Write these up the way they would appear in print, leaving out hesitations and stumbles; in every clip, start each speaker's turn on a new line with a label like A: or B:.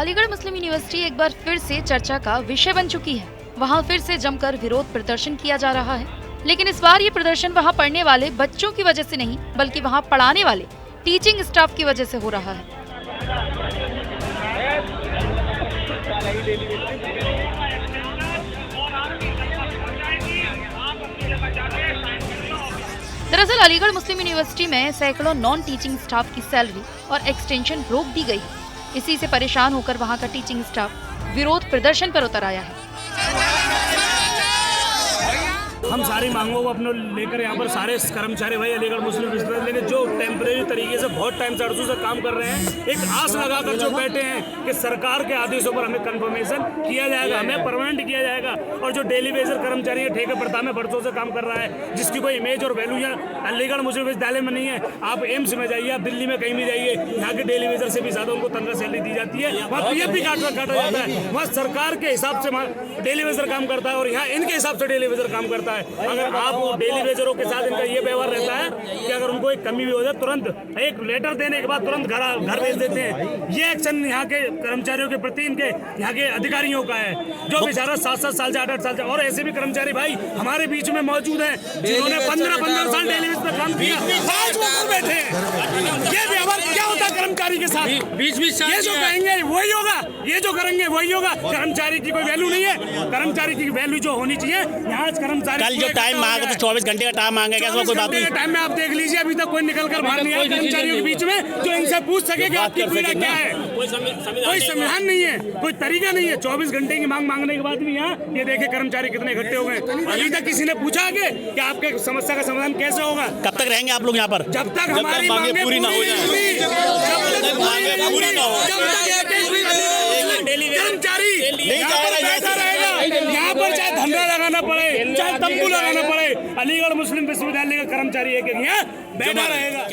A: अलीगढ़ मुस्लिम university एक बार फिर से चर्चा का विषय बन चुकी है। वहाँ फिर से जमकर विरोध प्रदर्शन किया जा रहा है, लेकिन इस बार ये प्रदर्शन वहाँ पढ़ने वाले बच्चों की वजह से नहीं, बल्कि वहाँ पढ़ाने वाले टीचिंग स्टाफ की वजह से हो रहा है। दरअसल अलीगढ़ मुस्लिम यूनिवर्सिटी में सैकड़ों नॉन टीचिंग स्टाफ की सैलरी और एक्सटेंशन रोक दी गई है। इसी से परेशान होकर वहां का टीचिंग स्टाफ विरोध प्रदर्शन पर उतर आया है।
B: हम सारी मांगों को अपने लेकर यहाँ पर सारे कर्मचारी भाई अलीगढ़ मुस्लिम विश्वविद्यालय जो टेम्परेरी तरीके से बहुत टाइम से अरसों से काम कर रहे हैं, एक आस लगाकर जो बैठे हैं कि सरकार के आदेशों पर हमें कंफर्मेशन किया जाएगा, हमें परमानेंट किया जाएगा। और जो डेली बेजर कर्मचारी है ठेके प्रथा में बरसों से काम कर रहा है, जिसकी कोई इमेज और वैल्यू यहाँ अलीगढ़ मुस्लिम विश्वविद्यालय में नहीं है। आप एम्स में जाइए, आप दिल्ली में कहीं भी जाइए, यहाँ के डेली बेजर से भी ज्यादा उनको तनख्वाह सैलरी दी जाती है। वहाँ पीएफ भी काटा जाता है। वहाँ सरकार के हिसाब से डेली बेजर काम करता है और यहाँ इनके हिसाब से डेली बेजर काम करता है। अगर आप डेली बेजरों के साथ इनका ये व्यवहार रहता है कि अगर उनको एक कमी भी हो जाए तुरंत एक लेटर देने के बाद तुरंत घर भेज देते हैं। ये एक्शन यहाँ के कर्मचारियों के प्रति इनके यहाँ के अधिकारियों का है, जो बेचारा 7-7 साल से 8-8 साल से, और ऐसे भी कर्मचारी भाई हमारे बीच में मौजूद हैं जिन्होंने 15-15 साल डेली बेस पर काम किया, आज वो कर बैठे हैं। ये व्यवहार क्या होता है कर्मचारी के साथ? बीच ये जो कहेंगे वही होगा, ये जो करेंगे वही होगा। कर्मचारी की कोई वैल्यू नहीं है। कर्मचारी की वैल्यू जो होनी चाहिए, यहाँ कर्मचारी
C: कल जो टाइम मांगा तो 24 घंटे का टाइम मांगा, क्या कोई बात नहीं?
B: टाइम में आप देख लीजिए, अभी तक कोई निकल कर बाहर नहीं आया कर्मचारियों के बीच में जो इनसे पूछ सके कि आपकी पीड़ा क्या है। कोई संविधान नहीं है, कोई तरीका नहीं है। 24 घंटे की मांग मांगने के बाद भी यहाँ ये देखे कर्मचारी कितने इकट्ठे हो गए। अभी तक किसी ने पूछा आगे कि आपके समस्या का समाधान कैसे होगा?
C: कब तक रहेंगे आप लोग यहाँ पर?
B: जब तक हमारी मांगे पूरी ना हो जाए, कर्मचारी यहाँ पर चाहे धंधा लगाना पड़े, चाहे तंबू लगाना पड़े, अलीगढ़ मुस्लिम विश्वविद्यालय का कर्मचारी एक यहाँ बैठा रहेगा।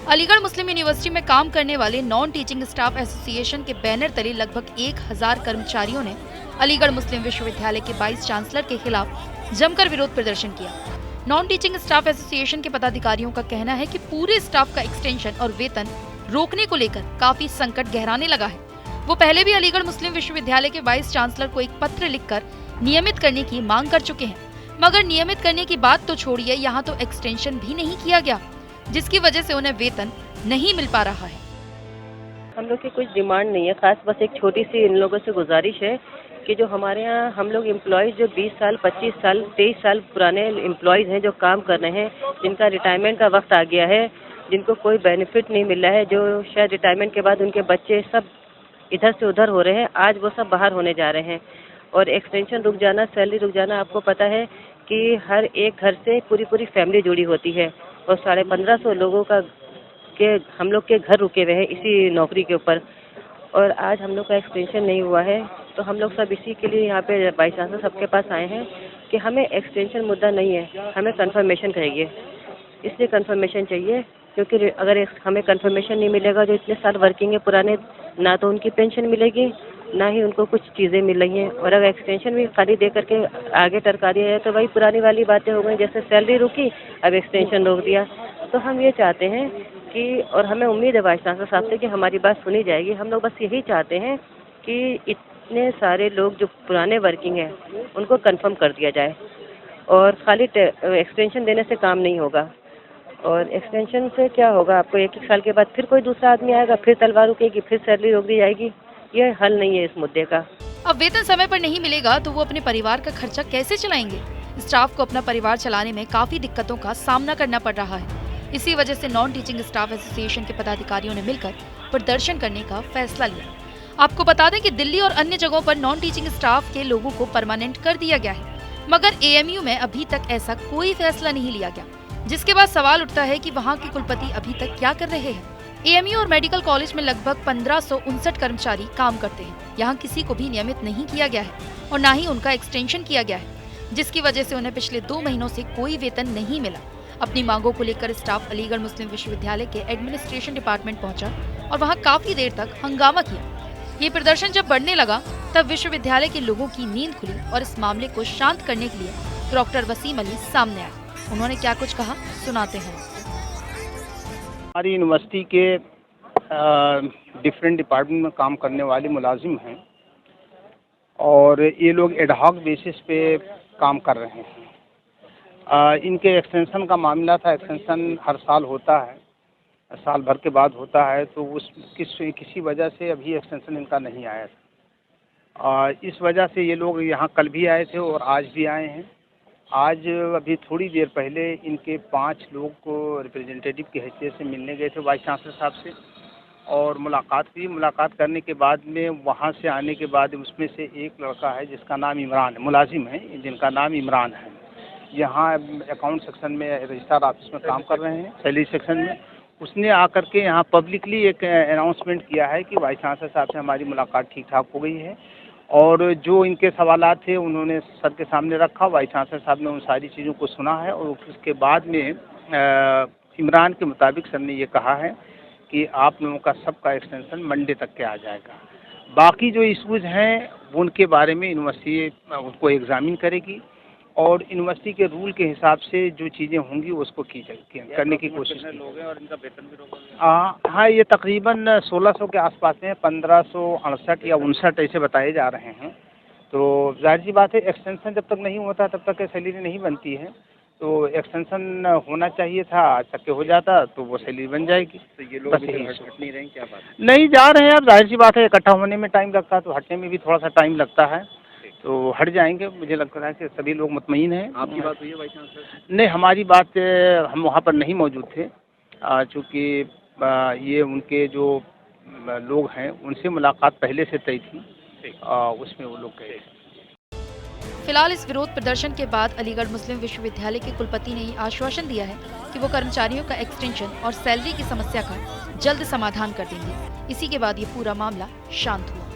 A: अलीगढ़ मुस्लिम यूनिवर्सिटी में काम करने वाले नॉन टीचिंग स्टाफ एसोसिएशन के बैनर तले लगभग 1000 कर्मचारियों ने अलीगढ़ मुस्लिम विश्वविद्यालय के वाइस चांसलर के खिलाफ जमकर विरोध प्रदर्शन किया। नॉन टीचिंग स्टाफ एसोसिएशन के पदाधिकारियों का कहना है कि पूरे स्टाफ का एक्सटेंशन और वेतन रोकने को लेकर काफी संकट गहराने लगा है। वो पहले भी अलीगढ़ मुस्लिम विश्वविद्यालय के वाइस चांसलर को एक पत्र लिखकर नियमित करने की मांग कर चुके हैं, मगर नियमित करने की बात तो छोड़िए, यहाँ तो एक्सटेंशन भी नहीं किया गया, जिसकी वजह से उन्हें वेतन नहीं मिल पा रहा है।
D: हम लोग की कुछ डिमांड नहीं है खास, बस एक छोटी सी इन लोगों से गुजारिश है कि जो हमारे यहाँ हम लोग एम्प्लॉयज़ जो 20 साल 25 साल 23 साल पुराने एम्प्लॉयज़ हैं जो काम कर रहे हैं, जिनका रिटायरमेंट का वक्त आ गया है, जिनको कोई बेनिफिट नहीं मिल रहा है, जो शायद रिटायरमेंट के बाद उनके बच्चे सब इधर से उधर हो रहे हैं, आज वो सब बाहर होने जा रहे हैं। और एक्सटेंशन रुक जाना, सैलरी रुक जाना, आपको पता है कि हर एक घर से पूरी फैमिली जुड़ी होती है और 1550 लोगों का के हम लोग के घर रुके हुए हैं इसी नौकरी के ऊपर। और आज हम लोग का एक्सटेंशन नहीं हुआ है, तो हम लोग सब इसी के लिए यहाँ पे बाई चांसलर सबके पास आए हैं कि हमें एक्सटेंशन मुद्दा नहीं है, हमें कंफर्मेशन चाहिए। इसलिए कंफर्मेशन चाहिए क्योंकि अगर हमें कंफर्मेशन नहीं मिलेगा, जो इतने साल वर्किंग है पुराने, ना तो उनकी पेंशन मिलेगी, ना ही उनको कुछ चीज़ें मिल रही हैं। और अगर एक्सटेंशन भी खाली दे करके आगे टरका दिया है तो वही पुरानी वाली बातें हो गई, जैसे सैलरी रुकी अब एक्सटेंशन रोक दिया। तो हम ये चाहते हैं कि, और हमें उम्मीद है वाइस चांसलर साहब से कि हमारी बात सुनी जाएगी। हम लोग बस यही चाहते हैं कि इतने सारे लोग जो पुराने वर्किंग हैं उनको कंफर्म कर दिया जाए, और खाली एक्सटेंशन देने से काम नहीं होगा। और एक्सटेंशन से क्या होगा, आपको 1-1 साल के बाद फिर कोई दूसरा आदमी आएगा, फिर तलवार रुकेगी, फिर सैलरी रोक दी जाएगी। ये हल नहीं है इस मुद्दे का।
A: अब वेतन समय पर नहीं मिलेगा तो वो अपने परिवार का खर्चा कैसे चलाएंगे? स्टाफ को अपना परिवार चलाने में काफी दिक्कतों का सामना करना पड़ रहा है। इसी वजह से नॉन टीचिंग स्टाफ एसोसिएशन के पदाधिकारियों ने मिलकर प्रदर्शन करने का फैसला लिया। आपको बता दें कि दिल्ली और अन्य जगहों पर नॉन टीचिंग स्टाफ के लोगों को परमानेंट कर दिया गया है, मगर एएमयू में अभी तक ऐसा कोई फैसला नहीं लिया गया, जिसके बाद सवाल उठता है कि वहाँ के कुलपति अभी तक क्या कर रहे हैं। एएमयू और मेडिकल कॉलेज में लगभग 1559 कर्मचारी काम करते हैं। यहाँ किसी को भी नियमित नहीं किया गया है और न ही उनका एक्सटेंशन किया गया है, जिसकी वजह से उन्हें पिछले 2 महीनों से कोई वेतन नहीं मिला। अपनी मांगों को लेकर स्टाफ अलीगढ़ मुस्लिम विश्वविद्यालय के एडमिनिस्ट्रेशन डिपार्टमेंट पहुंचा और वहां काफी देर तक हंगामा किया। ये प्रदर्शन जब बढ़ने लगा तब विश्वविद्यालय के लोगों की नींद खुली और इस मामले को शांत करने के लिए डॉक्टर वसीम अली सामने आए। उन्होंने क्या कुछ कहा, सुनाते हैं।
E: हमारी यूनिवर्सिटी के डिफरेंट डिपार्टमेंट में काम करने वाले मुलाजिम हैं और ये लोग एडहॉक बेसिस पे काम कर रहे हैं। इनके एक्सटेंशन का मामला था। एक्सटेंशन हर साल होता है, साल भर के बाद होता है, तो उस किसी वजह से अभी एक्सटेंशन इनका नहीं आया था। इस वजह से ये लोग यहाँ कल भी आए थे और आज भी आए हैं। आज अभी थोड़ी देर पहले इनके 5 लोग को रिप्रेजेंटेटिव की हैसियत से मिलने गए थे वाइस चांसलर साहब से और मुलाकात हुई। मुलाकात करने के बाद में वहाँ से आने के बाद उसमें से एक लड़का है जिसका नाम इमरान है, मुलाजिम है जिनका नाम इमरान है, यहाँ अकाउंट सेक्शन में रजिस्ट्रार ऑफिस में काम कर रहे हैं, सैलरी सेक्शन में। उसने आकर के यहाँ पब्लिकली एक अनाउंसमेंट किया है कि वाइस चांसलर साहब से हमारी मुलाकात ठीक ठाक हो गई है और जो इनके सवालात थे उन्होंने सर के सामने रखा। वाइस चांसलर साहब ने उन सारी चीज़ों को सुना है और उसके बाद में इमरान के मुताबिक सर ने ये कहा है कि आप लोगों का सबका एक्सटेंशन मंडे तक के आ जाएगा। बाकी जो इशूज़ हैं उनके बारे में यूनिवर्सिटी उनको एग्जामिन करेगी और यूनिवर्सिटी के रूल के हिसाब से जो चीज़ें होंगी उसको करने की कोशिश की।
F: और इनका वेतन भी रोका।
E: हाँ, ये तकरीबन 1600 के आसपास में 1568 या 59 ऐसे बताए जा रहे हैं। तो जाहिर सी बात है एक्सटेंशन जब तक नहीं होता तब तक सैलरी नहीं बनती है, तो एक्सटेंशन होना चाहिए था, आज तक के हो जाता तो वो सैलरी बन जाएगी।
F: तो ये लोग अभी हट नहीं रहे, क्या बात?
E: नहीं जा रहे हैं, अब जाहिर सी बात है इकट्ठा होने में टाइम लगता है तो हटने में भी थोड़ा सा टाइम लगता है, तो हट जाएंगे। मुझे लगता है कि सभी लोग मुतमईन हैं।
F: आपकी बात हुई है वाइस चांसलर से?
E: नहीं, हमारी बात हम वहाँ पर नहीं मौजूद थे, चूँकि ये उनके जो लोग हैं उनसे मुलाकात पहले से तय थी, उसमें वो लोग गए।
A: फिलहाल इस विरोध प्रदर्शन के बाद अलीगढ़ मुस्लिम विश्वविद्यालय के कुलपति ने आश्वासन दिया है कि वो कर्मचारियों का एक्सटेंशन और सैलरी की समस्या का जल्द समाधान कर देंगे। इसी के बाद ये पूरा मामला शांत हुआ।